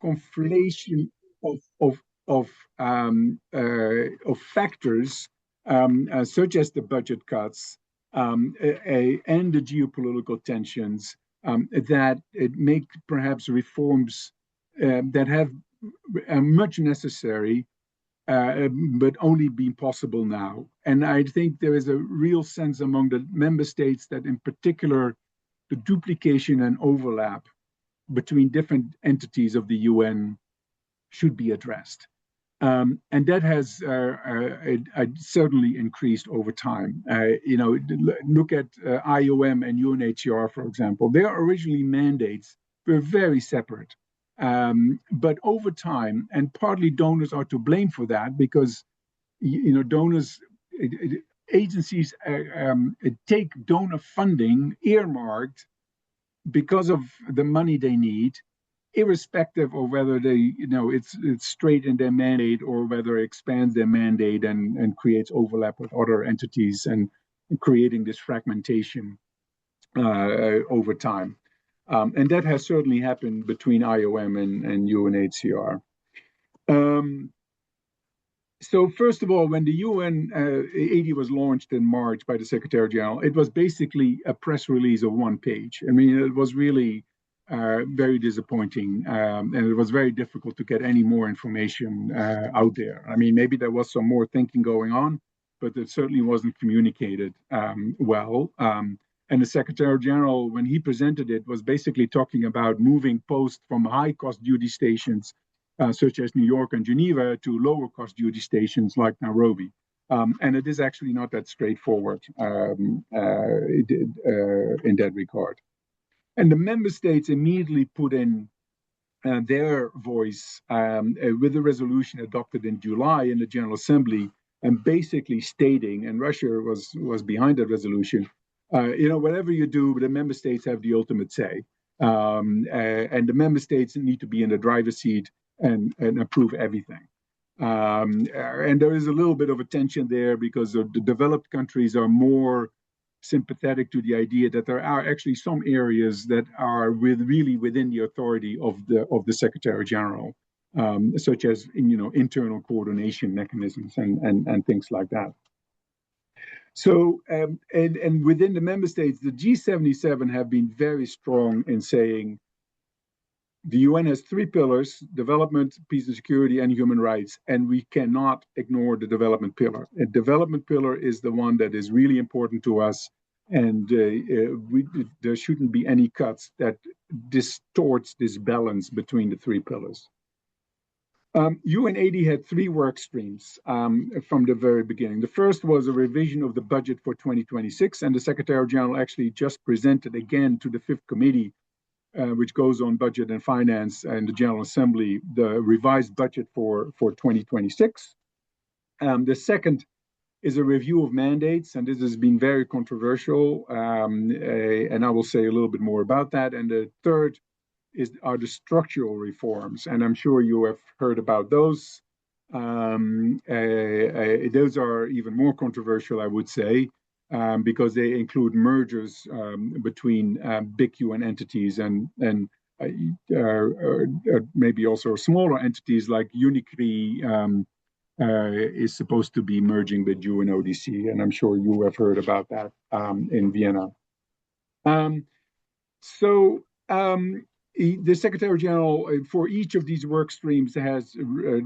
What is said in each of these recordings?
conflation of factors such as the budget cuts and the geopolitical tensions that it make perhaps reforms that have much necessary, but only being possible now. And I think there is a real sense among the member states that, in particular, the duplication and overlap between different entities of the UN should be addressed. And that has certainly increased over time. Look at IOM and UNHCR, for example. Their originally mandates were very separate. But over time, and partly donors are to blame for that, because donors, agencies take donor funding earmarked because of the money they need, irrespective of whether it's straight in their mandate or whether it expands their mandate and creates overlap with other entities and creating this fragmentation over time. And that has certainly happened between IOM and UNHCR. So first of all, when the UN80 was launched in March by the Secretary General, it was basically a press release of one page. I mean, it was really very disappointing, and it was very difficult to get any more information out there. I mean, maybe there was some more thinking going on, but it certainly wasn't communicated well. And the Secretary General, when he presented it, was basically talking about moving posts from high-cost duty stations such as New York and Geneva to lower-cost duty stations like Nairobi. And it is actually not that straightforward in that regard. And the member states immediately put in their voice with a resolution adopted in July in the General Assembly, and basically stating, and Russia was behind that resolution, whatever you do, the member states have the ultimate say. And the member states need to be in the driver's seat and approve everything. And there is a little bit of a tension there because the developed countries are more sympathetic to the idea that there are actually some areas that are really within the authority of the Secretary General, such as internal coordination mechanisms and things like that. So and within the member states, the G77 have been very strong in saying the UN has three pillars: development, peace and security, and human rights, and we cannot ignore the development pillar. A development pillar is the one that is really important to us, and there shouldn't be any cuts that distorts this balance between the three pillars. UN80 had three work streams from the very beginning. The first was a revision of the budget for 2026, and the Secretary General actually just presented again to the Fifth Committee, which goes on budget and finance and the General Assembly, the revised budget for 2026. The second is a review of mandates, and this has been very controversial, and I will say a little bit more about that. And the third are the structural reforms, and I'm sure you have heard about those. Those are even more controversial, I would say, because they include mergers between big UN entities and maybe also smaller entities like UNICRI is supposed to be merging with UNODC, and I'm sure you have heard about that in Vienna. The Secretary General for each of these work streams has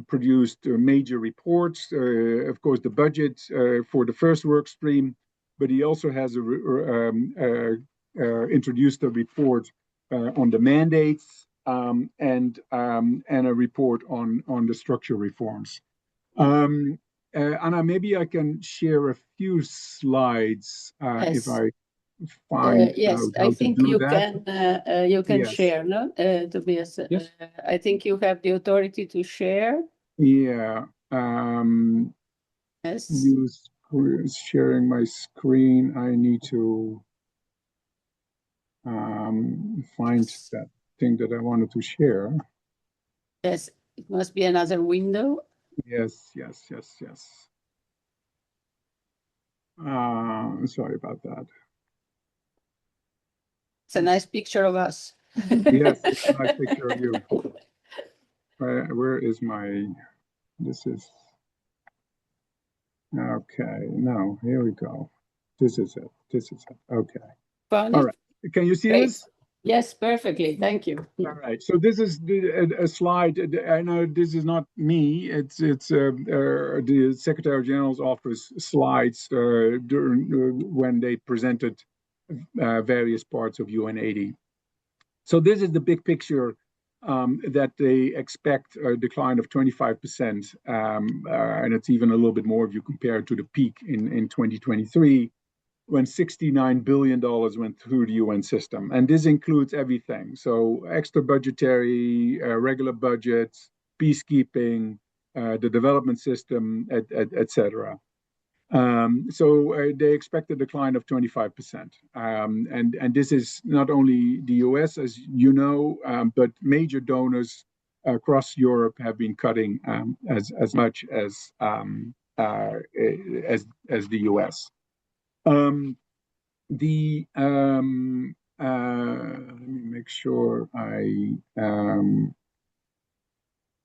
produced major reports. Of course, the budget for the first work stream, but he also has introduced a report on the mandates and a report on the structural reforms. Anna, maybe I can share a few slides if I find yes, out how I think to do you that. you can Yes. share, no, Tobias? Yes. I think you have the authority to share. Yeah. Yes. Use sharing my screen. I need to find that thing that I wanted to share. Yes, it must be another window. Yes. Sorry about that. It's a nice picture of us. Yes, it's a nice picture of you. where is my, this is, okay, no, here we go. This is it. This is it. Okay. Found All it? right. Can you see Great. this? Yes, perfectly. Thank you. All right. So this is a slide. I know this is not me. It's the Secretary General's office slides during when they presented various parts of UN80. So this is the big picture that they expect a decline of 25%, and it's even a little bit more if you compare it to the peak in 2023, when $69 billion went through the UN system. And this includes everything. So extra budgetary, regular budgets, peacekeeping, the development system, et cetera. So they expect a decline of 25%. And this is not only the US, as you know, but major donors across Europe have been cutting as much as the US. Let me make sure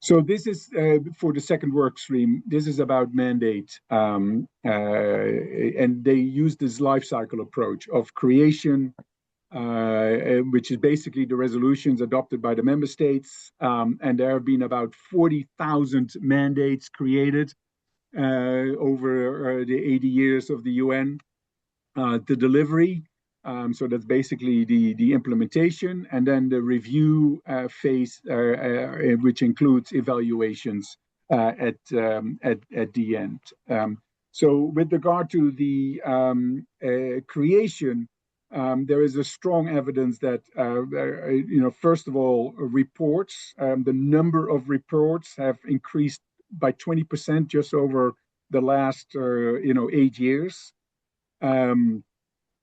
so this is for the second work stream. This is about mandate, and they use this life cycle approach of creation, which is basically the resolutions adopted by the member states. And there have been about 40,000 mandates created over the 80 years of the UN. The delivery, so that's basically the implementation, and then the review phase, which includes evaluations at the end. So with regard to the creation, there is a strong evidence that, first of all, reports, the number of reports have increased by 20% just over the last, 8 years.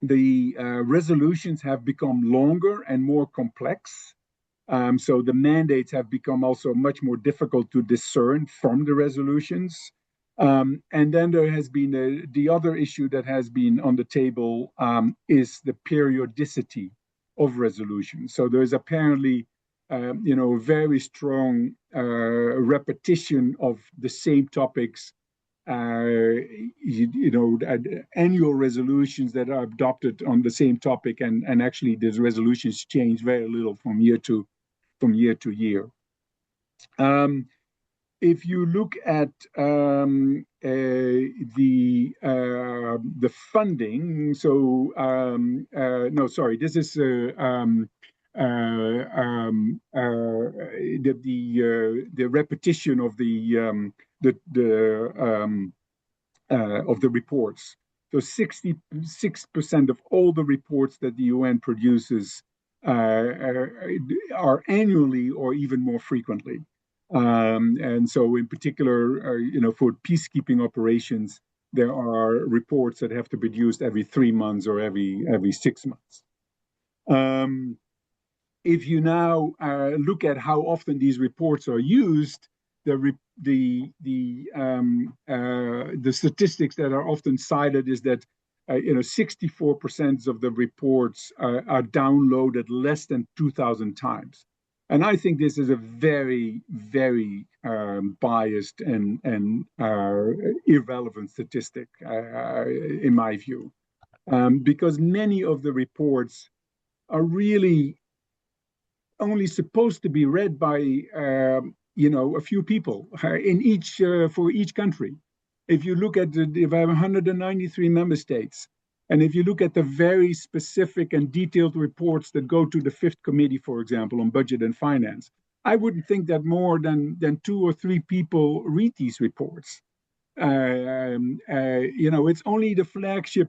The resolutions have become longer and more complex. So the mandates have become also much more difficult to discern from the resolutions. And then there has been the other issue that has been on the table is the periodicity of resolutions. So there is apparently, very strong repetition of the same topics, annual resolutions that are adopted on the same topic, and actually these resolutions change very little from year to year. If you look at the funding, so no, sorry, this is the repetition of the reports. So 66% of all the reports that the UN produces are annually or even more frequently. And so in particular, for peacekeeping operations, there are reports that have to be produced every 3 months or every 6 months. If you now look at how often these reports are used, the statistics that are often cited is that 64% of the reports are downloaded less than 2,000 times. And I think this is a very, very biased and irrelevant statistic, in my view, because many of the reports are really only supposed to be read by a few people in each for each country. If you look at if I have 193 member states, and if you look at the very specific and detailed reports that go to the Fifth Committee, for example, on budget and finance, I wouldn't think that more than 2 or 3 people read these reports. It's only the flagship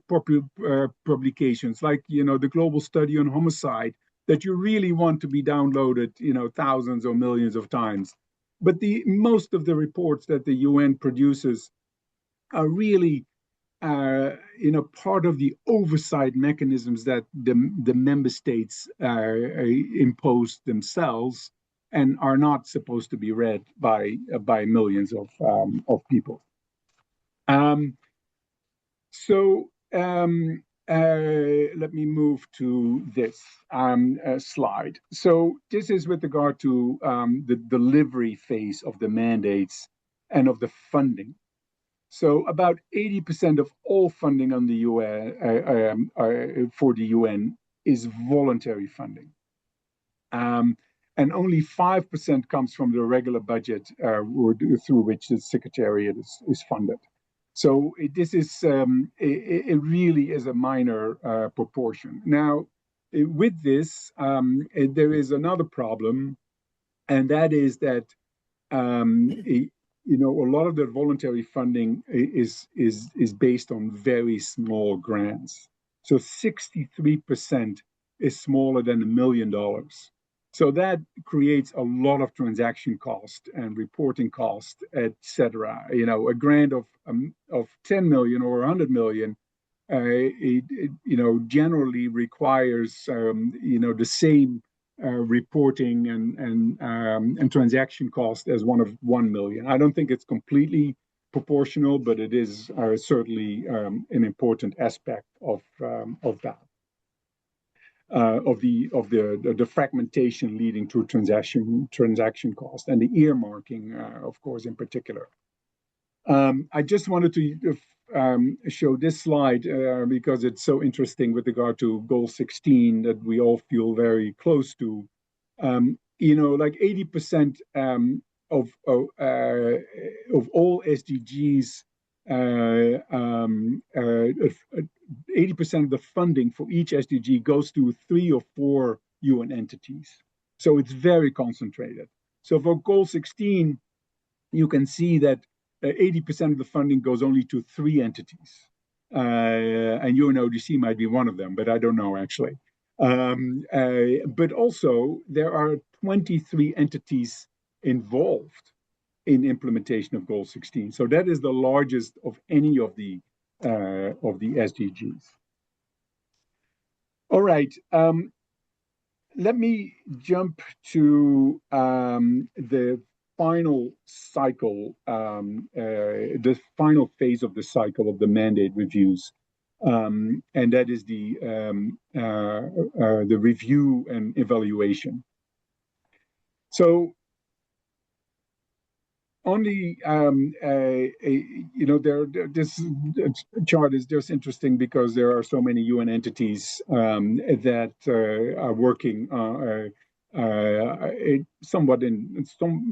publications, like the Global Study on Homicide, that you really want to be downloaded, thousands or millions of times. But most of the reports that the UN produces are really, part of the oversight mechanisms that the member states impose themselves, and are not supposed to be read by millions of people. So let me move to this slide. So this is with regard to the delivery phase of the mandates and of the funding. So about 80% of all funding on the UN for the UN is voluntary funding. And only 5% comes from the regular budget through which the Secretariat is funded. So this is it really is a minor proportion. Now, with this, there is another problem, and that is that a lot of the voluntary funding is based on very small grants. So 63% is smaller than $1 million. So that creates a lot of transaction cost and reporting cost, et cetera. A grant of 10 million or 100 million, generally requires the same reporting and transaction cost as one of 1 million. I don't think it's completely proportional, but it is certainly an important aspect of that. Of the fragmentation leading to transaction cost and the earmarking, of course, in particular. I just wanted to show this slide because it's so interesting with regard to goal 16 that we all feel very close to. Like 80% of all SDGs, 80% of the funding for each SDG goes to 3 or 4 UN entities. So it's very concentrated. So for goal 16, you can see that 80% of the funding goes only to 3 entities. And UNODC might be one of them, but I don't know actually. But also there are 23 entities involved in implementation of goal 16. So that is the largest of any of the SDGs. All right. Let me jump to the final cycle, the final phase of the cycle of the mandate reviews, and that is the review and evaluation. So on the this chart is just interesting because there are so many UN entities that are working somewhat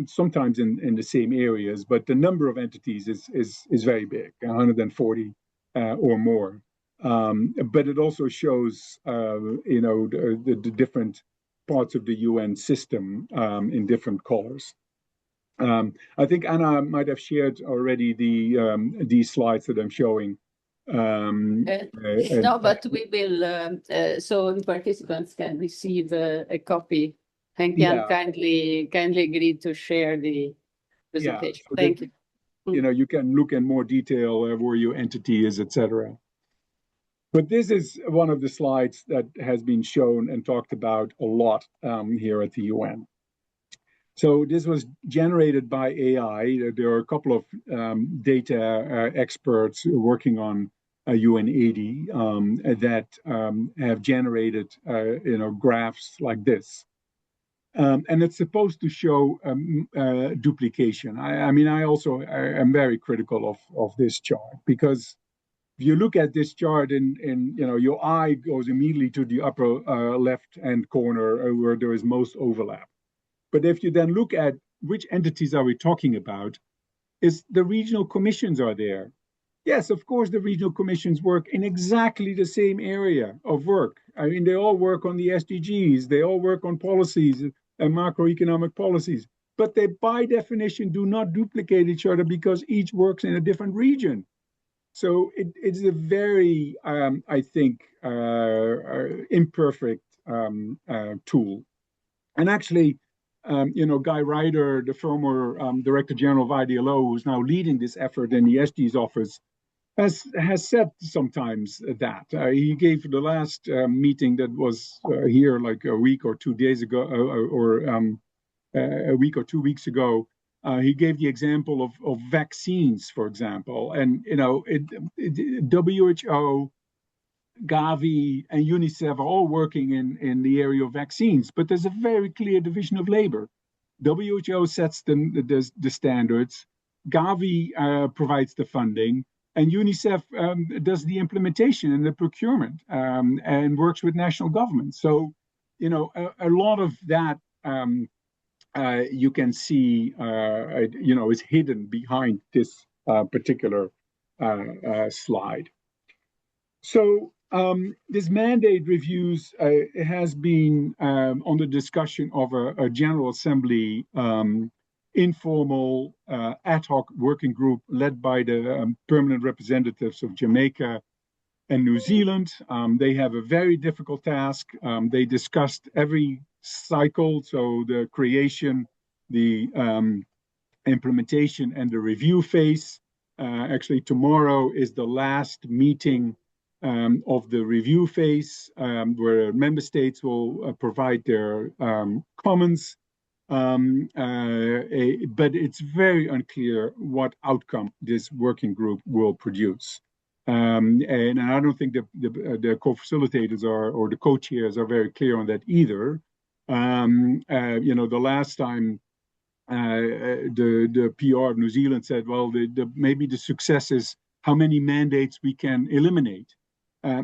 sometimes in the same areas, but the number of entities is very big, 140 or more. But it also shows the different parts of the UN system in different colors. I think Anna might have shared already these slides that I'm showing. No, but we will, so participants can receive a copy. And can kindly agree to share the presentation. So thank you. You can look in more detail where your entity is, etc. But this is one of the slides that has been shown and talked about a lot here at the UN. So this was generated by AI. There are a couple of data experts working on UN80 that have generated graphs like this. And it's supposed to show duplication. I mean, I also am very critical of this chart because if you look at this chart and your eye goes immediately to the upper left-hand corner where there is most overlap. But if you then look at which entities are we talking about, is the regional commissions are there. Yes, of course, the regional commissions work in exactly the same area of work. I mean, they all work on the SDGs, they all work on policies and macroeconomic policies, but they by definition do not duplicate each other because each works in a different region. So it's a very, I think, imperfect tool. And actually, Guy Ryder, the former Director General of IDLO, who's now leading this effort in the SD's office, has said sometimes that. He gave the last meeting that was here like a week or 2 days ago, or a week or 2 weeks ago. He gave the example of vaccines, for example. And, WHO Gavi and UNICEF are all working in the area of vaccines, but there's a very clear division of labor. WHO sets the standards, Gavi provides the funding, and UNICEF does the implementation and the procurement and works with national governments. So, a lot of that you can see, is hidden behind this particular slide. So this mandate reviews has been on the discussion of a General Assembly informal ad hoc working group led by the permanent representatives of Jamaica and New Zealand. They have a very difficult task. They discussed every cycle, so the creation, the implementation, and the review phase. Actually, tomorrow is the last meeting of the review phase, where member states will provide their comments. But it's very unclear what outcome this working group will produce. And I don't think the co-facilitators or the co-chairs are very clear on that either. The last time the PR of New Zealand said, well, maybe the success is how many mandates we can eliminate.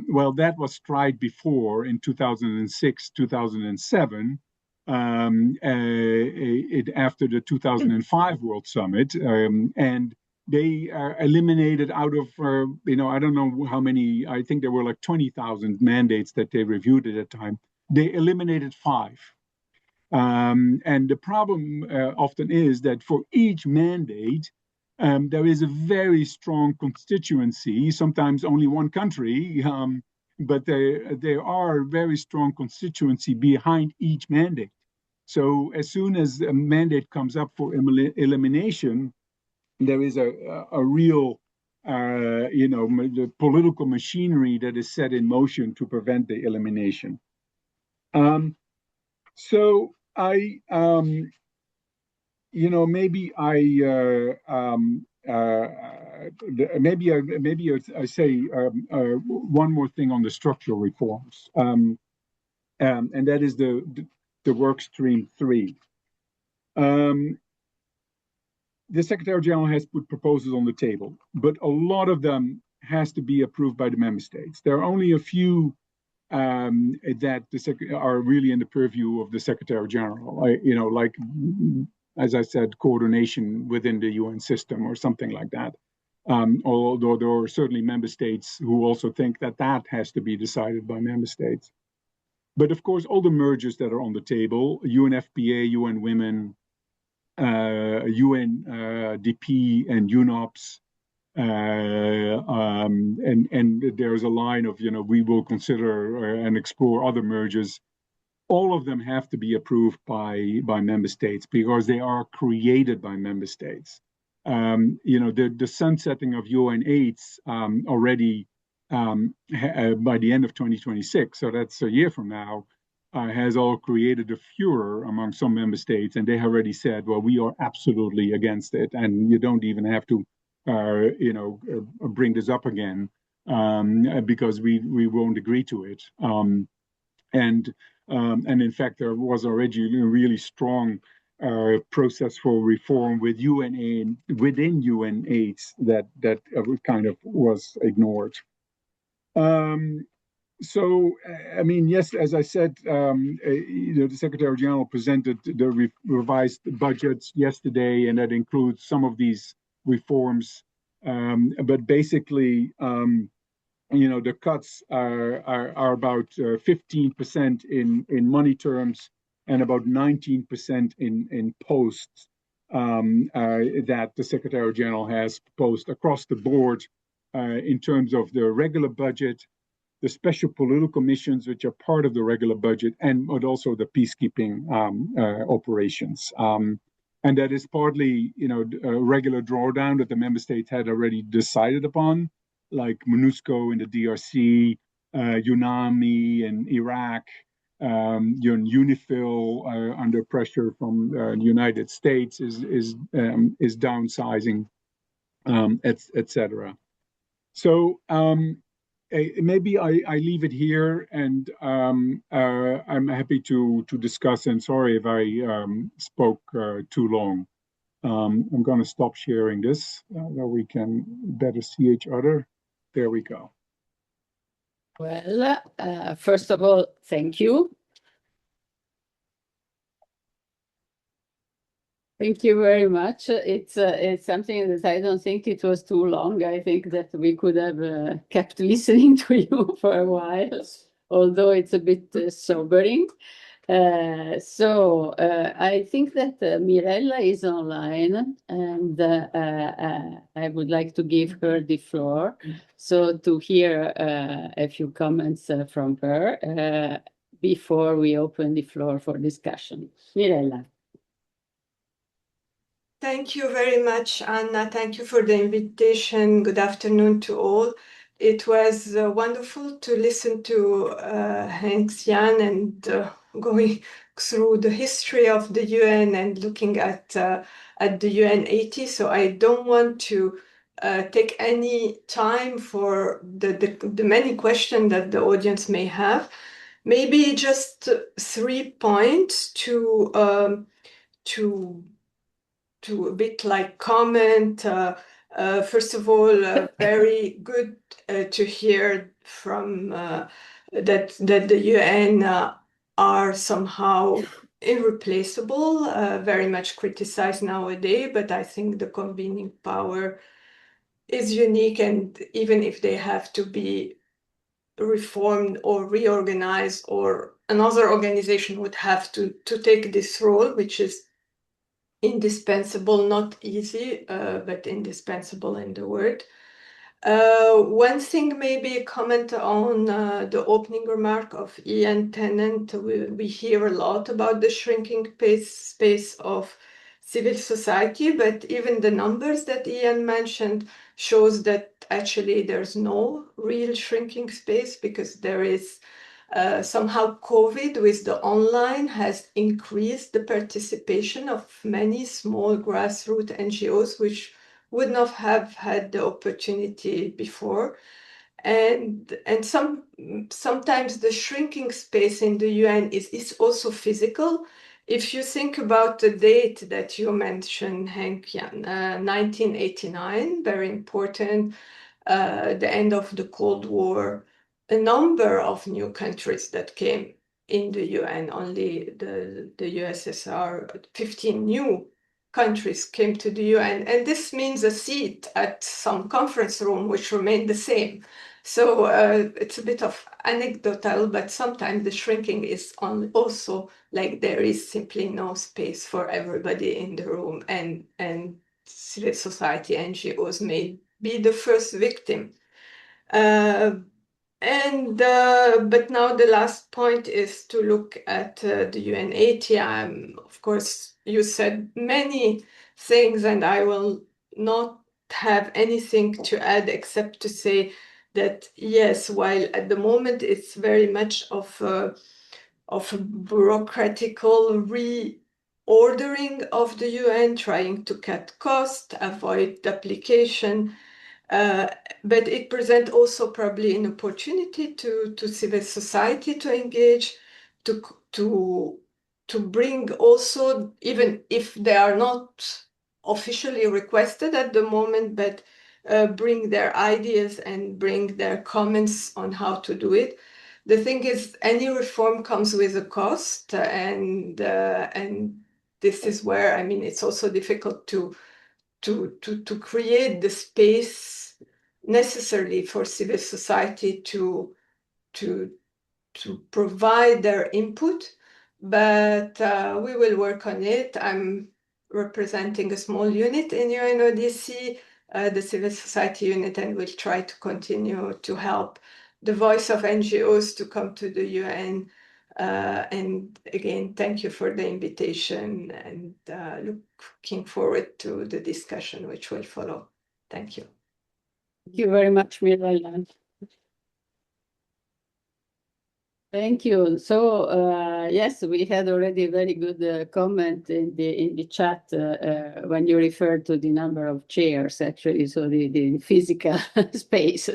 Well, that was tried before in 2006, 2007, after the 2005 World Summit, and they eliminated out of, I don't know how many, I think there were like 20,000 mandates that they reviewed at that time. They eliminated 5. And the problem often is that for each mandate, there is a very strong constituency, sometimes only one country, but there are very strong constituency behind each mandate. So as soon as a mandate comes up for elimination, there is a real, the political machinery that is set in motion to prevent the elimination. So I, maybe I say one more thing on the structural reforms, and that is the work stream 3. The Secretary General has put proposals on the table, but a lot of them has to be approved by the member states. There are only a few that are really in the purview of the Secretary General, like, as I said, coordination within the UN system or something like that. Although there are certainly member states who also think that has to be decided by member states. But of course, all the mergers that are on the table, UNFPA, UN Women, UNDP, and UNOPS, and there's a line of, we will consider and explore other mergers. All of them have to be approved by member states because they are created by member states. The sunsetting of UN80 already by the end of 2026, so that's a year from now, has all created a furor among some member states, and they have already said, well, we are absolutely against it, and you don't even have to bring this up again because we won't agree to it. And in fact, there was already a really strong process for reform within UN8 that kind of was ignored. So, I mean, yes, as I said, the Secretary General presented the revised budgets yesterday, and that includes some of these reforms. But basically, the cuts are about 15% in money terms and about 19% in posts that the Secretary General has proposed across the board in terms of the regular budget, the special political missions, which are part of the regular budget, but also the peacekeeping operations. And that is partly, a regular drawdown that the member states had already decided upon, like MONUSCO in the DRC, UNAMI in Iraq, UNIFIL under pressure from the United States is downsizing, etc. So maybe I leave it here, and I'm happy to discuss. And sorry if I spoke too long. I'm going to stop sharing this where we can better see each other. There we go. Well, first of all, thank you. Thank you very much. It's something that I don't think it was too long. I think that we could have kept listening to you for a while, although it's a bit sobering. So I think that Mirella is online, and I would like to give her the floor, so to hear a few comments from her before we open the floor for discussion. Mirella. Thank you very much, Anna. Thank you for the invitation. Good afternoon to all. It was wonderful to listen to Henk-Jan and going through the history of the UN and looking at the UN80. So I don't want to take any time for the many questions that the audience may have. Maybe just 3 points to a bit like comment. First of all, very good to hear from that the UN are somehow irreplaceable, very much criticized nowadays, but I think the convening power is unique, and even if they have to be reformed or reorganized, or another organization would have to take this role, which is indispensable, not easy, but indispensable in the word. One thing, maybe a comment on the opening remark of Ian Tennant. We hear a lot about the shrinking space of civil society, but even the numbers that Ian mentioned shows that actually there's no real shrinking space, because there is somehow COVID with the online has increased the participation of many small grassroots NGOs, which would not have had the opportunity before. And sometimes the shrinking space in the UN is also physical. If you think about the date that you mentioned, Henk-Jan, 1989, very important, the end of the Cold War, a number of new countries that came in the UN, only the USSR, 15 new countries came to the UN, and this means a seat at some conference room which remained the same. So it's a bit of anecdotal, but sometimes the shrinking is also like there is simply no space for everybody in the room, and civil society NGOs may be the first victim. But now the last point is to look at the UN80. Of course, you said many things, and I will not have anything to add except to say that yes, while at the moment it's very much of a bureaucratical reordering of the UN, trying to cut costs, avoid duplication. But it presents also probably an opportunity to civil society to engage, to bring also, even if they are not officially requested at the moment, but bring their ideas and bring their comments on how to do it. The thing is, any reform comes with a cost, and this is where, I mean, it's also difficult to create the space necessarily for civil society to provide their input, but we will work on it. I'm representing a small unit in UNODC, the civil society unit, and we'll try to continue to help the voice of NGOs to come to the UN. And again, thank you for the invitation, and looking forward to the discussion which will follow. Thank you. Thank you very much, Mirella. Thank you. So yes, we had already a very good comment in the chat when you referred to the number of chairs. Actually, so the physical space,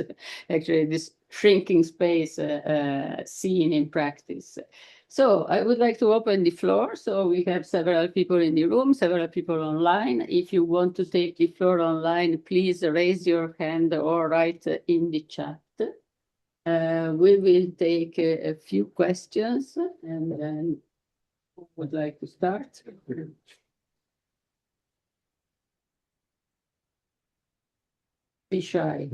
actually this shrinking space seen in practice. So I would like to open the floor. So we have several people in the room, several people online. If you want to take the floor online, please raise your hand or write in the chat. We will take a few questions, and then who would like to start? Be shy,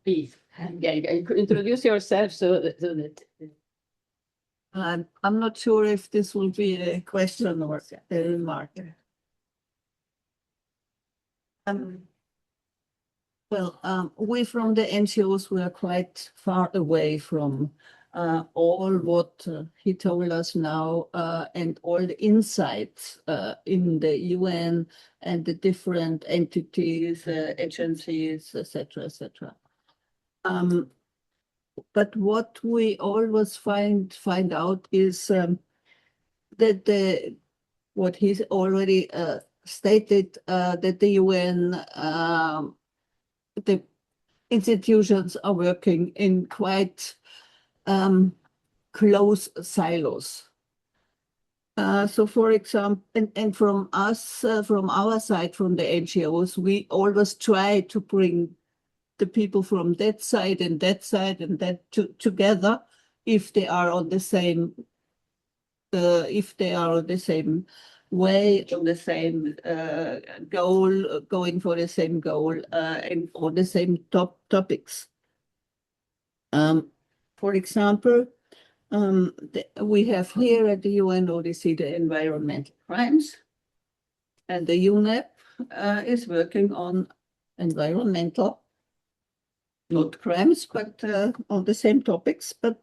please. Introduce yourself so that I'm not sure if this will be a question or a remark. We from the NGOs were quite far away from all what he told us now and all the insights in the UN and the different entities, agencies, etc., etc. But what we always find out is that what he's already stated, that the UN, the institutions are working in quite close silos. So, for example, and from us, from our side, from the NGOs, we always try to bring the people from that side and that together, if they are on the same, way, on the same goal, going for the same goal, and on the same topics. For example, we have here at the UN80 the environmental crimes, and the UNEP is working on environmental, not crimes, but on the same topics. But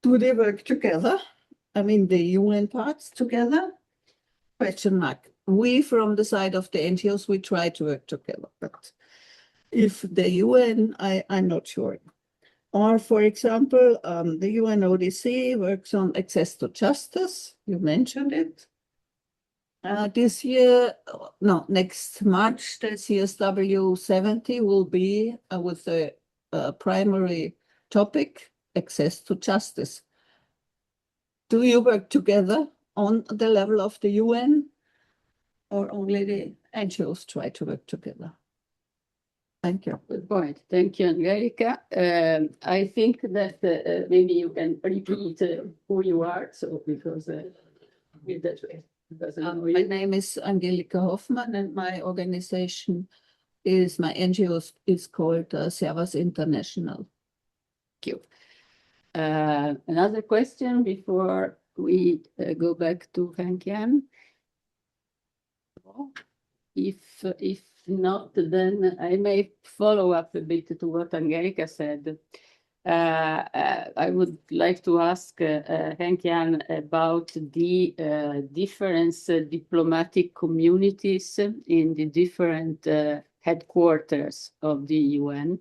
do they work together? I mean, the UN parts together? Question mark. We, from the side of the NGOs, we try to work together, but if the UN, I'm not sure. Or, for example, the UN-ODC works on access to justice. You mentioned it. This year, no, next March, the CSW-70 will be with the primary topic, access to justice. Do you work together on the level of the UN, or only the NGOs try to work together? Thank you. Good point. Thank you, Angelica. I think that maybe you can repeat who you are, so because with that way. My name is Angelica Hoffmann, and my organization is, my NGO is called Servus International. Thank you. Another question before we go back to Hank-Jan. If not, then I may follow up a bit to what Angelica said. I would like to ask Hank-Jan about the different diplomatic communities in the different headquarters of the UN.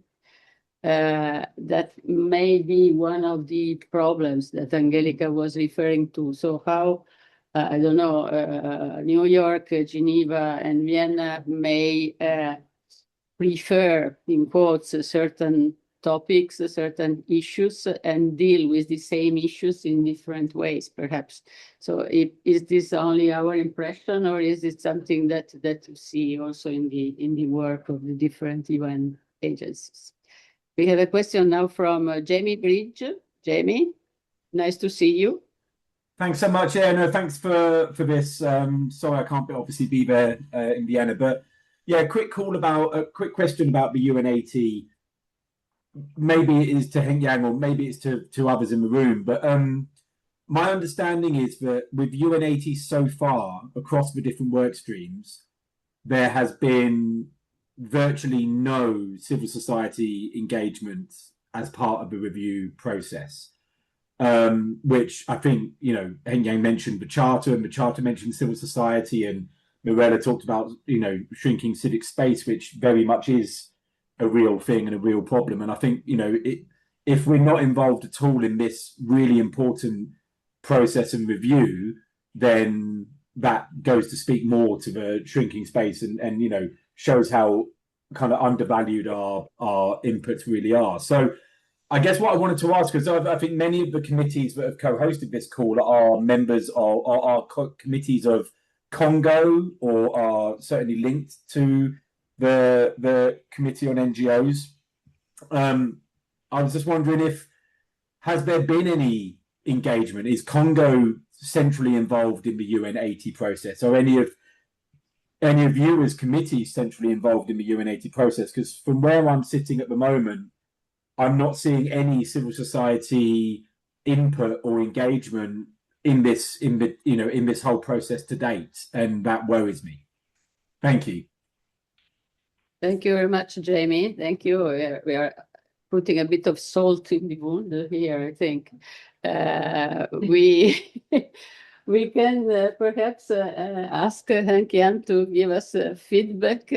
That may be one of the problems that Angelica was referring to. So how, I don't know, New York, Geneva, and Vienna may prefer, in quotes, certain topics, certain issues, and deal with the same issues in different ways, perhaps. So is this only our impression, or is it something that you see also in the work of the different UN agencies? We have a question now from Jamie Bridge. Jamie, nice to see you. Thanks so much. Yeah, no, thanks for this. Sorry, I can't obviously be there in Vienna, but yeah, quick question about the UN80. Maybe it is to Hank-Jan, or maybe it's to others in the room. But my understanding is that with UN80 so far, across the different work streams, there has been virtually no civil society engagement as part of the review process. Which I think, Hank-Jan mentioned the Charter, and the Charter mentioned civil society, and Mirella talked about, shrinking civic space, which very much is a real thing and a real problem. And I think, if we're not involved at all in this really important process and review, then that goes to speak more to the shrinking space and you know, shows how kind of undervalued our inputs really are. So I guess what I wanted to ask, because I think many of the committees that have co-hosted this call are members of are committees of Congo, or are certainly linked to the Committee on NGOs. I was just wondering, if has there been any engagement? Is Congo centrally involved in the UN80 process, or any of you as committees centrally involved in the UN80 process? Because from where I'm sitting at the moment, I'm not seeing any civil society input or engagement in this whole process to date, and that worries me. Thank you. Thank you very much, Jamie. Thank you. We are putting a bit of salt in the wound here, I think. We can perhaps ask Hank Jan to give us feedback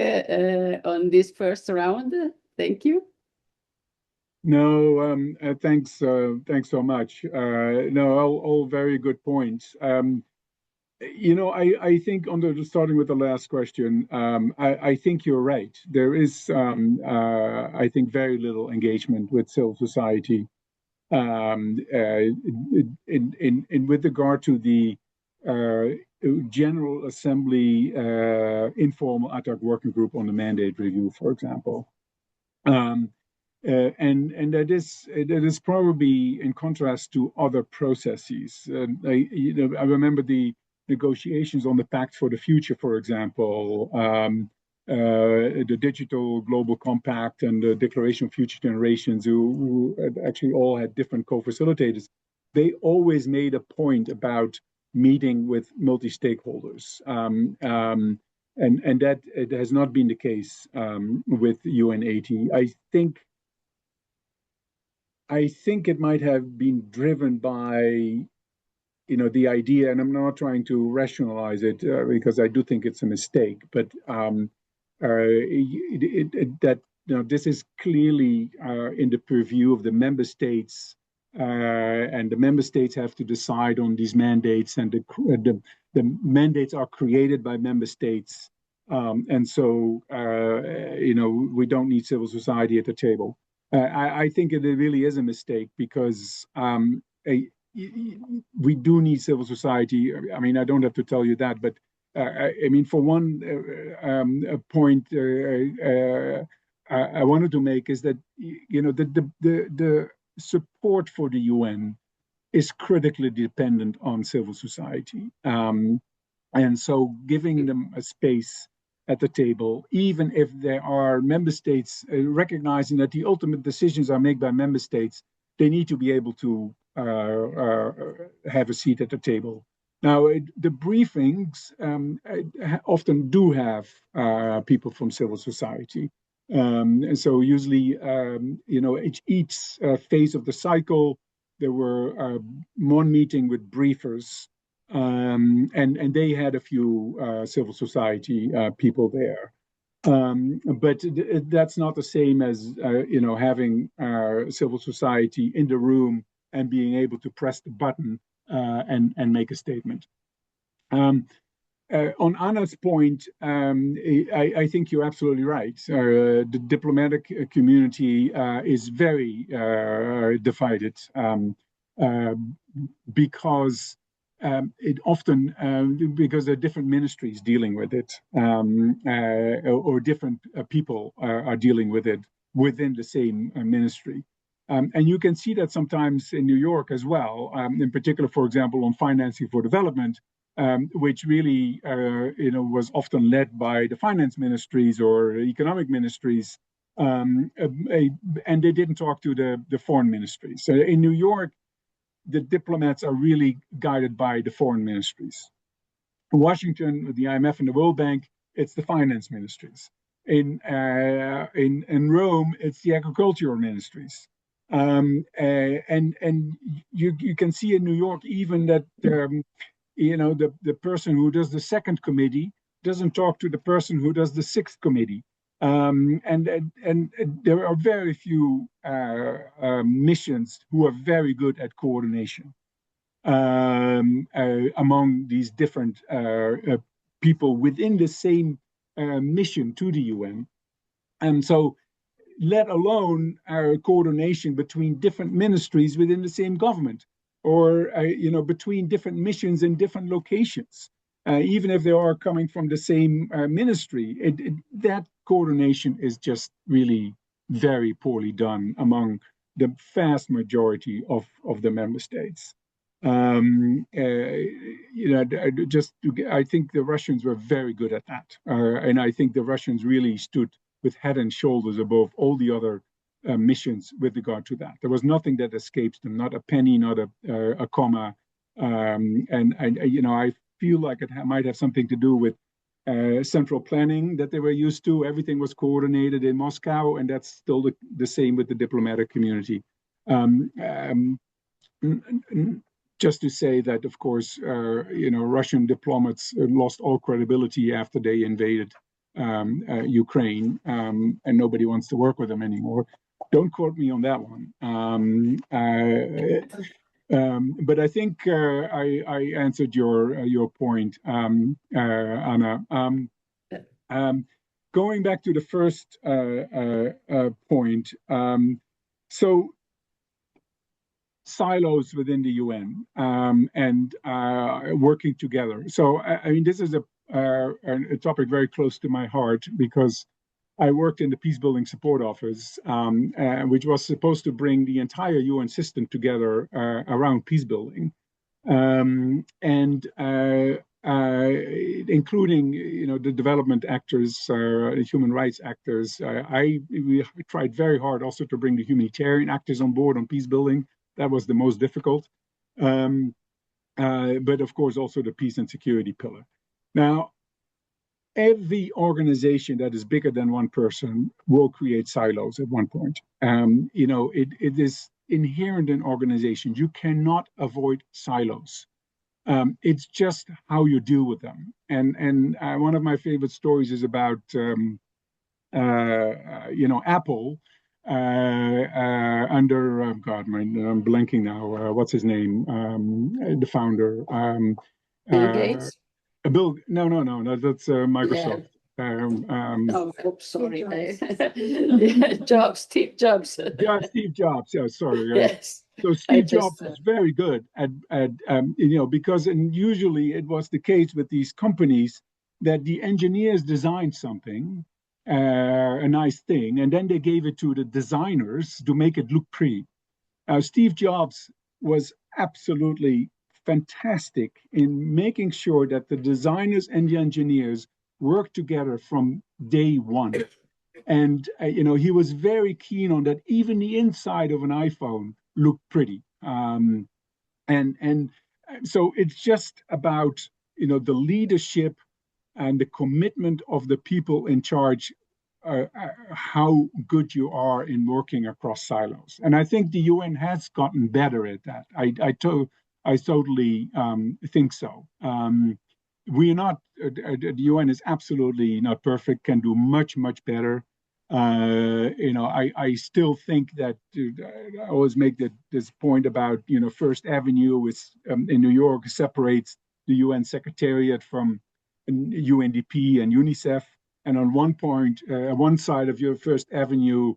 on this first round. Thank you. No, thanks so much. No, all very good points. You know, I think starting with the last question, I think you're right. There is, I think, very little engagement with civil society in with regard to the General Assembly informal ad hoc working group on the mandate review, for example. And that is probably in contrast to other processes. I remember the negotiations on the Pact for the Future, for example, the Digital Global Compact and the Declaration of Future Generations, who actually all had different co-facilitators. They always made a point about meeting with multi-stakeholders. And that it has not been the case with UN80. I think it might have been driven by, the idea, and I'm not trying to rationalize it because I do think it's a mistake, but this is clearly in the purview of the member states, and the member states have to decide on these mandates, and the mandates are created by member states, and so we don't need civil society at the table. I think it really is a mistake, because we do need civil society. I mean, I don't have to tell you that, but I mean, for one point I wanted to make is that the support for the UN is critically dependent on civil society, and so giving them a space at the table, even if there are member states recognizing that the ultimate decisions are made by member states, they need to be able to have a seat at the table. Now, the briefings often do have people from civil society. And so usually, each phase of the cycle, there were one meeting with briefers, and they had a few civil society people there. But that's not the same as having civil society in the room and being able to press the button and make a statement. On Anna's point, I think you're absolutely right. The diplomatic community is very divided because it often, because there are different ministries dealing with it, or different people are dealing with it within the same ministry. And you can see that sometimes in New York as well, in particular, for example, on financing for development, which really was often led by the finance ministries or economic ministries, and they didn't talk to the foreign ministries. So in New York, the diplomats are really guided by the foreign ministries. In Washington, the IMF and the World Bank, it's the finance ministries. In Rome, it's the agricultural ministries. And you can see in New York even that the person who does the second committee doesn't talk to the person who does the sixth committee. And there are very few missions who are very good at coordination among these different people within the same mission to the UN. And so, let alone coordination between different ministries within the same government, or between different missions in different locations, even if they are coming from the same ministry. That coordination is just really very poorly done among the vast majority of the member states. I think the Russians were very good at that, and I think the Russians really stood with head and shoulders above all the other missions with regard to that. There was nothing that escapes them, not a penny, not a comma, and I feel like it might have something to do with central planning that they were used to. Everything was coordinated in Moscow, and that's still the same with the diplomatic community. Just to say that, of course, Russian diplomats lost all credibility after they invaded Ukraine, and nobody wants to work with them anymore. Don't quote me on that one. But I think I answered your point, Anna. Going back to the first point, so silos within the UN and working together. So I mean, this is a topic very close to my heart, because I worked in the Peace Building Support Office, which was supposed to bring the entire UN system together around peace building, and including the development actors, the human rights actors. We tried very hard also to bring the humanitarian actors on board on peace building. That was the most difficult, but of course also the peace and security pillar. Now, every organization that is bigger than one person will create silos at one point. It is inherent in organizations. You cannot avoid silos. It's just how you deal with them. And one of my favorite stories is about Apple under God, I'm blanking now. What's his name? The founder. Bill Gates. Bill, no, that's Microsoft. Sorry. Steve Jobs. Yeah, Steve Jobs. Yeah, sorry. Yes. So Steve Jobs was very good at because usually it was the case with these companies that the engineers designed something, a nice thing, and then they gave it to the designers to make it look pretty. Steve Jobs was absolutely fantastic in making sure that the designers and the engineers worked together from day one. And, he was very keen on that. Even the inside of an iPhone looked pretty. And so it's just about, the leadership and the commitment of the people in charge, how good you are in working across silos. And I think the UN has gotten better at that. I totally think so. We are not, the UN is absolutely not perfect, can do much, much better. I still think that I always make this point about, First Avenue is in New York separates the UN Secretariat from UNDP and UNICEF. And on one point, one side of your First Avenue,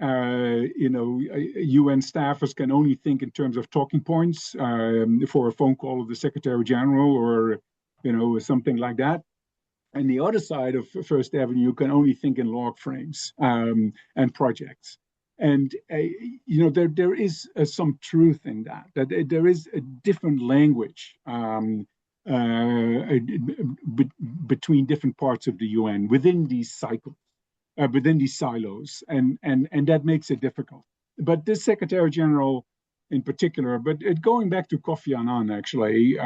UN staffers can only think in terms of talking points for a phone call of the Secretary General or, something like that. And the other side of First Avenue can only think in log frames and projects. And, there is some truth in that there is a different language between different parts of the UN within these cycles, within these silos, and that makes it difficult. But this Secretary General in particular, but going back to Kofi Annan, actually,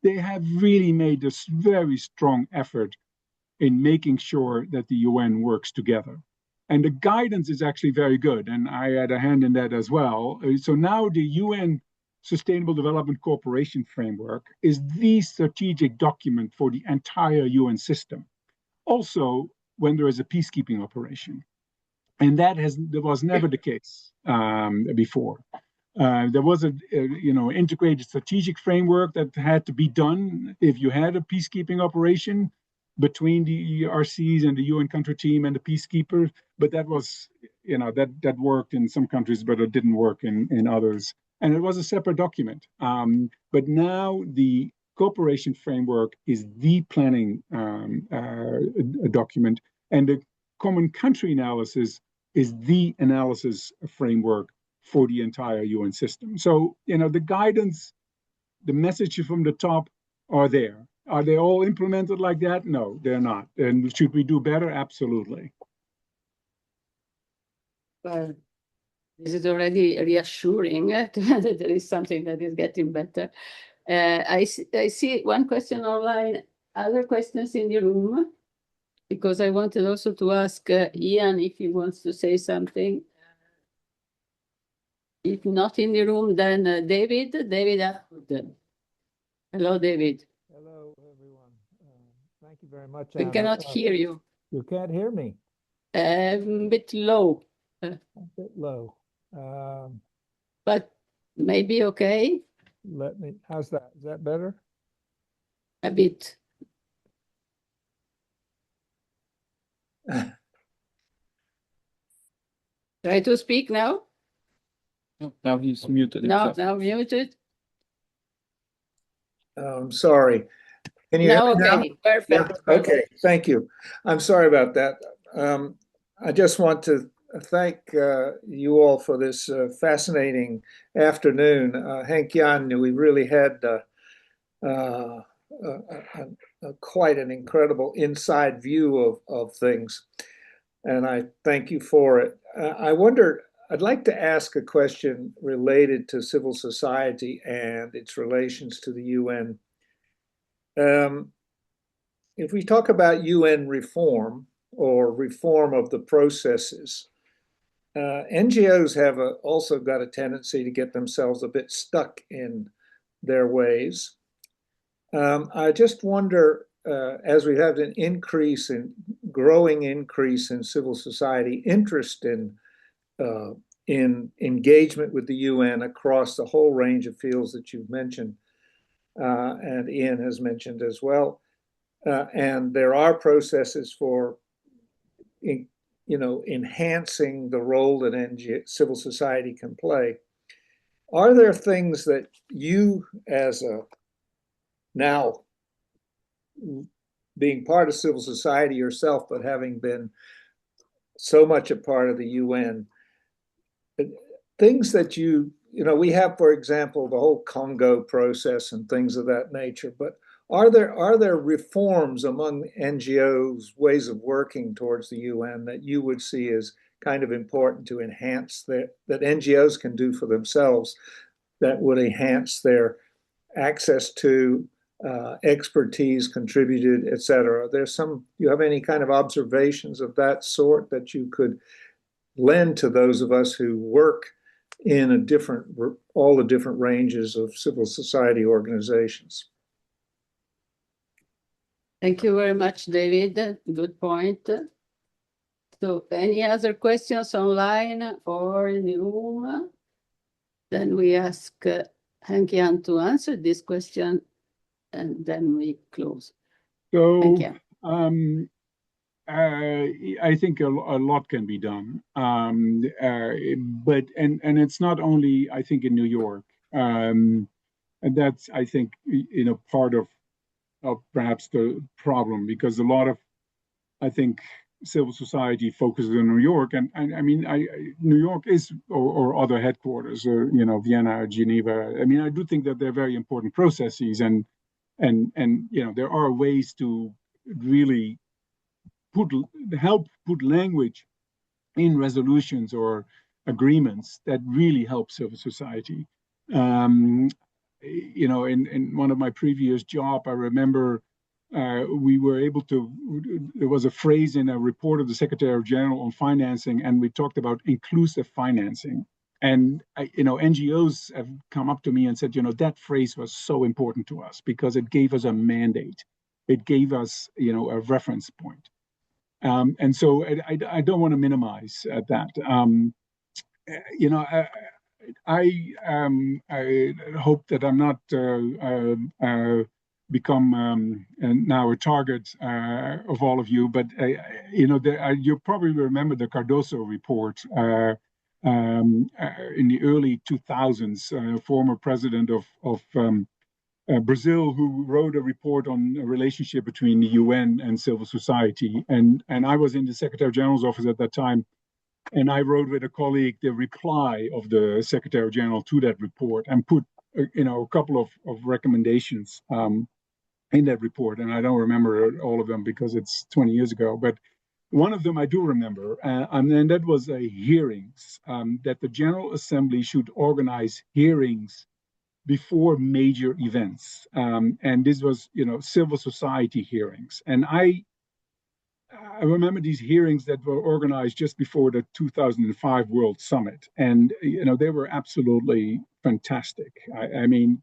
they have really made this very strong effort in making sure that the UN works together. And the guidance is actually very good, and I had a hand in that as well. So now the UN Sustainable Development Cooperation Framework is the strategic document for the entire UN system. Also, when there is a peacekeeping operation. And that was never the case before. There was a integrated strategic framework that had to be done if you had a peacekeeping operation between the ERCs and the UN country team and the peacekeepers. But that was, that worked in some countries, but it didn't work in others. And it was a separate document. But now the cooperation framework is the planning document, and the common country analysis is the analysis framework for the entire UN system. So, the guidance, the messages from the top are there. Are they all implemented like that? No, they're not. And should we do better? Absolutely. Well, this is already reassuring that there is something that is getting better. I see one question online. Other questions in the room? Because I wanted also to ask Ian if he wants to say something. If not in the room, then David Atwood. Hello, David. Hello, everyone. Thank you very much, We Anna. cannot hear you. You can't hear me. A bit low. A bit low. But maybe okay. How's that? Is that better? A bit. Try to speak now. Now he's muted. Now muted. Sorry. Can you Now, hear me okay, now? perfect. Yeah. Okay, thank you. I'm sorry about that. I just want to thank you all for this fascinating afternoon. Henk-Jan, we really had quite an incredible inside view of things, and I thank you for it. I'd like to ask a question related to civil society and its relations to the UN. If we talk about UN reform or reform of the processes, NGOs have also got a tendency to get themselves a bit stuck in their ways. I just wonder, as we have an growing increase in civil society interest in engagement with the UN across the whole range of fields that you've mentioned, and Ian has mentioned as well. And there are processes for, enhancing the role that civil society can play. Are there things that you, as now being part of civil society yourself, but having been so much a part of the UN, things that we have, for example, the whole Congo process and things of that nature, but are there reforms among NGOs, ways of working towards the UN that you would see as kind of important to enhance that NGOs can do for themselves, that would enhance their access to expertise contributed, et cetera? You have any kind of observations of that sort that you could lend to those of us who work in all the different ranges of civil society organizations? Thank you very much, David. Good point. So any other questions online or in the room? Then we ask Henk-Jan to answer this question, and then we close. So Henk-Jan. I think a lot can be done, but it's not only, I think, in New York, and that's, I think, part of perhaps the problem, because a lot of, I think, civil society focuses on New York, and I mean, New York is, or other headquarters, Vienna, Geneva. I mean, I do think that they're very important processes, and there are ways to really help put language in resolutions or agreements that really help civil society. In one of my previous jobs, I remember we were able to, there was a phrase in a report of the Secretary General on financing, and we talked about inclusive financing. And, NGOs have come up to me and said, that phrase was so important to us because it gave us a mandate. It gave us, a reference point. And so I don't want to minimize that. You know, I hope that I'm not become now a target of all of you, but you know, you probably remember the Cardoso report in the early 2000s, former president of Brazil, who wrote a report on a relationship between the UN and civil society, and I was in the Secretary General's office at that time. And I wrote with a colleague the reply of the Secretary General to that report and put, you know, a couple of recommendations in that report. And I don't remember all of them because it's 20 years ago. But one of them I do remember, and that was hearings, that the General Assembly should organize hearings before major events. And this was, you know, civil society hearings. And I remember these hearings that were organized just before the 2005 World Summit, and you know they were absolutely fantastic. I mean,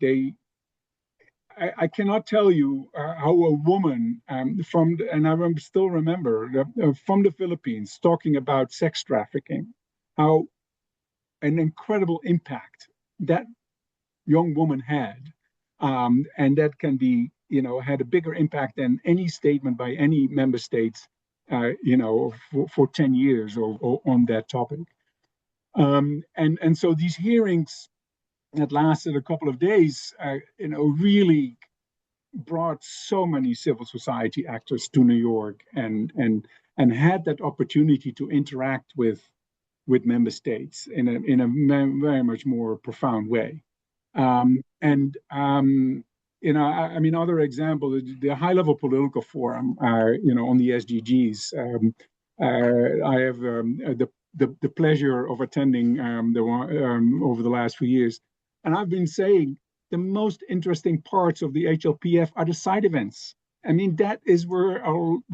I cannot tell you how a woman and I still remember from the Philippines talking about sex trafficking, how an incredible impact that young woman had, and that can be, you know, had a bigger impact than any statement by any member states, you know, for 10 years or on that topic. And so these hearings that lasted a couple of days, you know, really brought so many civil society actors to New York and had that opportunity to interact with member states in a very much more profound way. You know, I mean, other example, the high-level political forum, you know, on the SDGs. I have the pleasure of attending the one over the last few years, and I've been saying the most interesting parts of the HLPF are the side events. I mean, that is where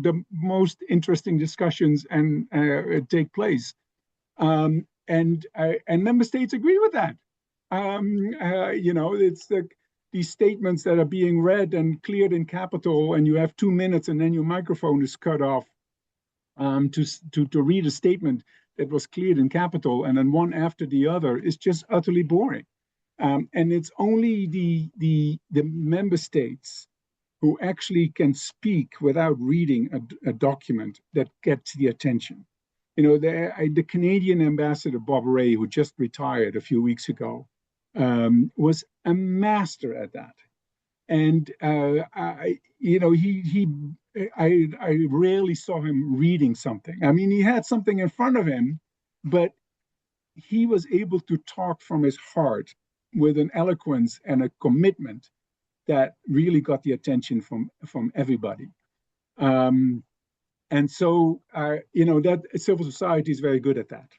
the most interesting discussions and take place, and member states agree with that. You know, it's these statements that are being read and cleared in capital, and you have 2 minutes, and then your microphone is cut off to read a statement that was cleared in capital, and then one after the other is just utterly boring. And it's only the member states who actually can speak without reading a document that gets the attention. You know, the Canadian ambassador, Bob Ray, who just retired a few weeks ago, was a master at that. And, you know, I rarely saw him reading something. I mean, he had something in front of him, but he was able to talk from his heart with an eloquence and a commitment that really got the attention from everybody. And so, you know, that civil society is very good at that.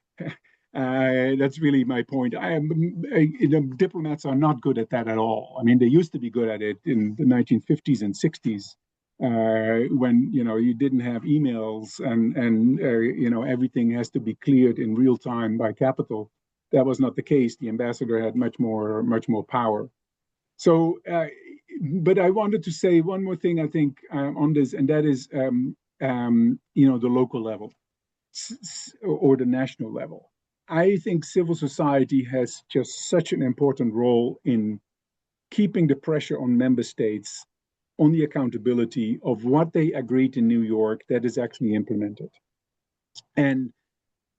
That's really my point. You know, diplomats are not good at that at all. I mean, they used to be good at it in the 1950s and 60s, when, you know, you didn't have emails and you know, everything has to be cleared in real time by capital. That was not the case. The ambassador had much more power. So, but I wanted to say one more thing, I think, on this, and that is, you know, the local level or the national level. I think civil society has just such an important role in keeping the pressure on member states on the accountability of what they agreed in New York that is actually implemented. And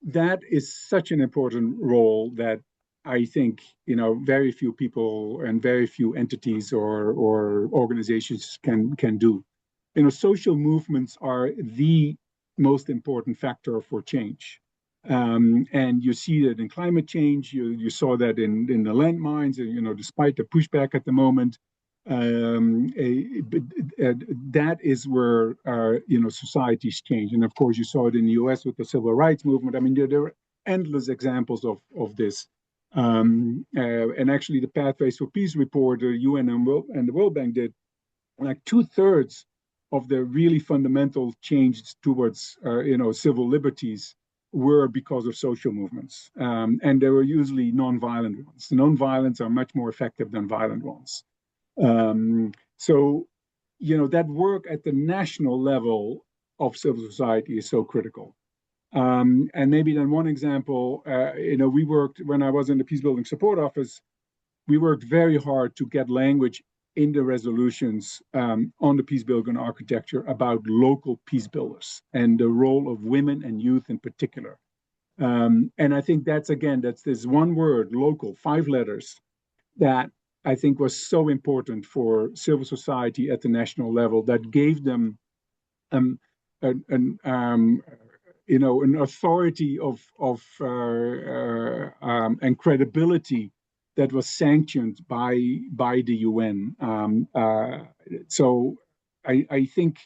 that is such an important role that I think, you know, very few people and very few entities or organizations can do. You know, social movements are the most important factor for change. And you see that in climate change, you saw that in the landmines, you know, despite the pushback at the moment, that is where, you know, societies change. And of course, you saw it in the US with the civil rights movement. I mean, there are endless examples of this. And actually, the Pathways for Peace report, the UN and the World Bank did, like 2/3 of the really fundamental changes towards, you know, civil liberties were because of social movements. And they were usually non-violent ones. Non-violents are much more effective than violent ones. So, you know, that work at the national level of civil society is so critical. And maybe then one example, we worked, when I was in the Peace Building Support Office, we worked very hard to get language in the resolutions on the peace building architecture about local peace builders and the role of women and youth in particular. And I think that's this one word, local, 5 letters, that I think was so important for civil society at the national level, that gave them an authority and credibility that was sanctioned by the UN. So I think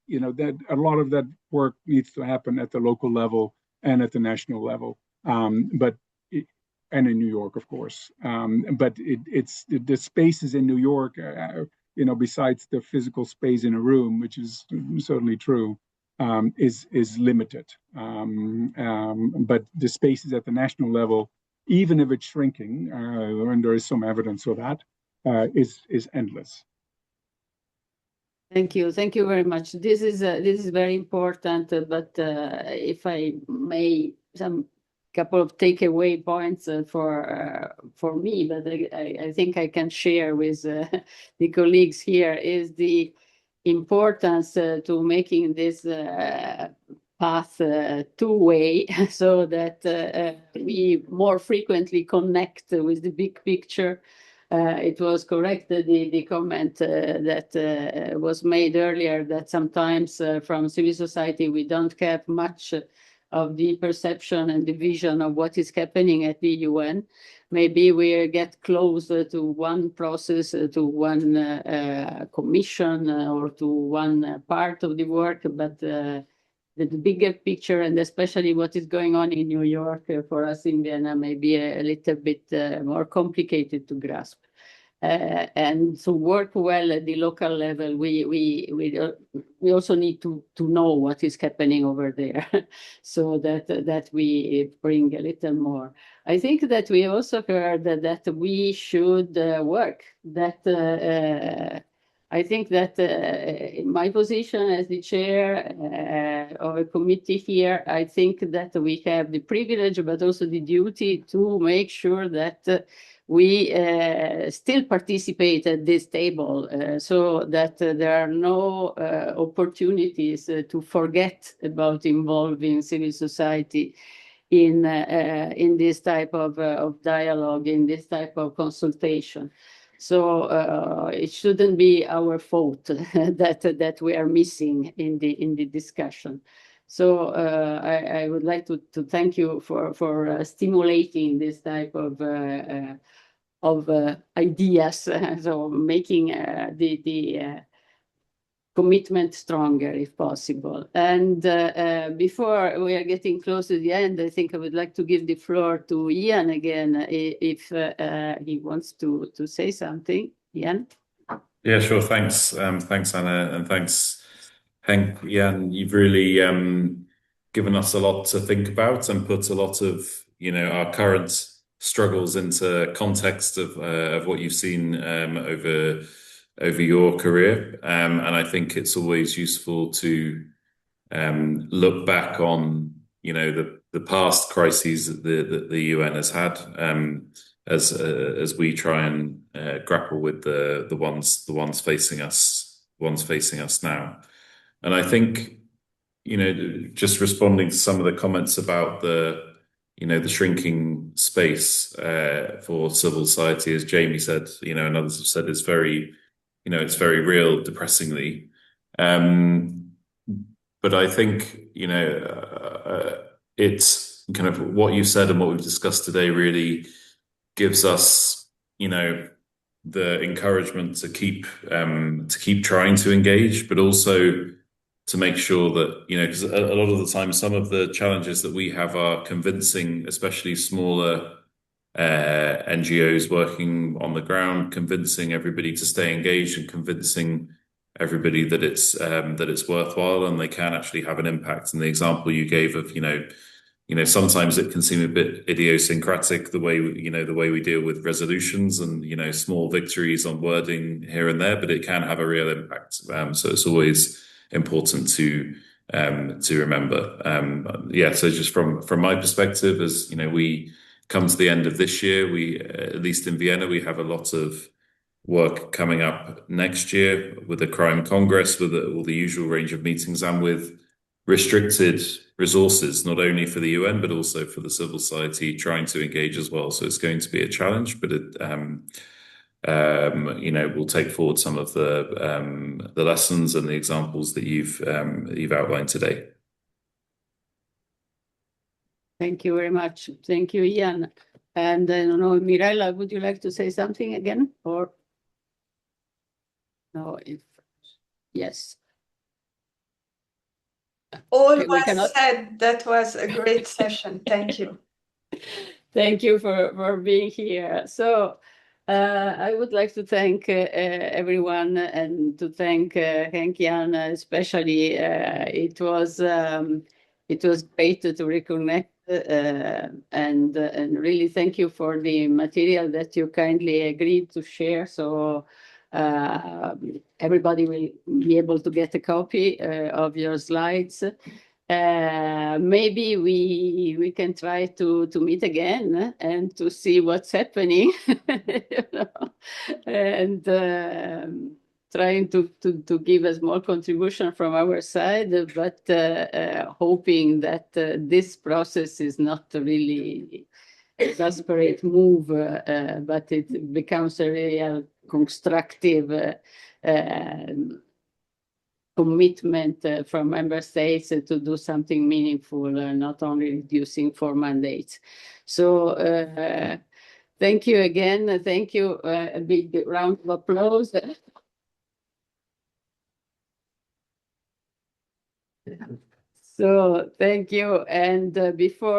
that a lot of that work needs to happen at the local level and at the national level, and in New York, of course. But it's the spaces in New York, besides the physical space in a room, which is certainly true, is limited. But the spaces at the national level, even if it's shrinking, and there is some evidence of that, is endless. Thank you very much. This is very important. But if I may, some couple of takeaway points for me, but I think I can share with the colleagues here, is the importance to making this path two-way, so that we more frequently connect with the big picture. It was correct, the comment that was made earlier, that sometimes from civil society we don't have much of the perception and the vision of what is happening at the UN. Maybe we get closer to one process, to one commission, or to one part of the work, but the bigger picture, and especially what is going on in New York, for us in Vienna, may be a little bit more complicated to grasp. And to work well at the local level, we also need to know what is happening over there, so that we bring a little more. I think that we also heard that we should work. That I think that in my position as the chair of a committee here, I think that we have the privilege, but also the duty, to make sure that we still participate at this table, so that there are no opportunities to forget about involving civil society in this type of dialogue, in this type of consultation. So it shouldn't be our fault that we are missing in the discussion. So I would like to thank you for stimulating this type of ideas, so making the commitment stronger if possible. And before we are getting close to the end, I think I would like to give the floor to Ian again, if he wants to say something. Ian? Yeah, sure. Thanks. Thanks, Anna, and thanks, Henk. Ian, you've really given us a lot to think about and put a lot of our current struggles into context of what you've seen over your career, and I think it's always useful to look back on the past crises that the UN has had, as we try and grapple with the ones facing us now. And I think just responding to some of the comments about the shrinking space for civil society, as Jamie said, and others have said, is very, it's very real, depressingly. But I think, it's kind of what you said and what we've discussed today really gives us, the encouragement to keep trying to engage, but also to make sure that, because a lot of the time, some of the challenges that we have are convincing, especially smaller NGOs working on the ground, convincing everybody to stay engaged and convincing everybody that it's worthwhile and they can actually have an impact. And the example you gave of, sometimes it can seem a bit idiosyncratic, the way we deal with resolutions and, small victories on wording here and there, but it can have a real impact. So it's always important to to remember. Yeah, so just from my perspective, as you know, we come to the end of this year, we at least in Vienna, we have a lot of work coming up next year with the Crime Congress, with all the usual range of meetings, and with restricted resources, not only for the UN, but also for the civil society trying to engage as well. So it's going to be a challenge, but it, you know, we'll take forward some of the lessons and the examples that you've outlined today. Thank you very much. Thank you, Ian. And I don't know, Mirella, would you like to say something again, or no? If yes. All We was cannot- said. That was a great session. Thank you. Thank you for being here. So I would like to thank everyone, and to thank Henk-Jan especially. It was great to reconnect, and really thank you for the material that you kindly agreed to share. So everybody will be able to get a copy of your slides. Maybe we can try to meet again and to see what's happening, you know, and trying to give a small contribution from our side, but hoping that this process is not really a desperate move, but it becomes a real constructive commitment from member states to do something meaningful, not only reducing 4 mandates. So thank you again. Thank you. A big round of applause. So thank you. And before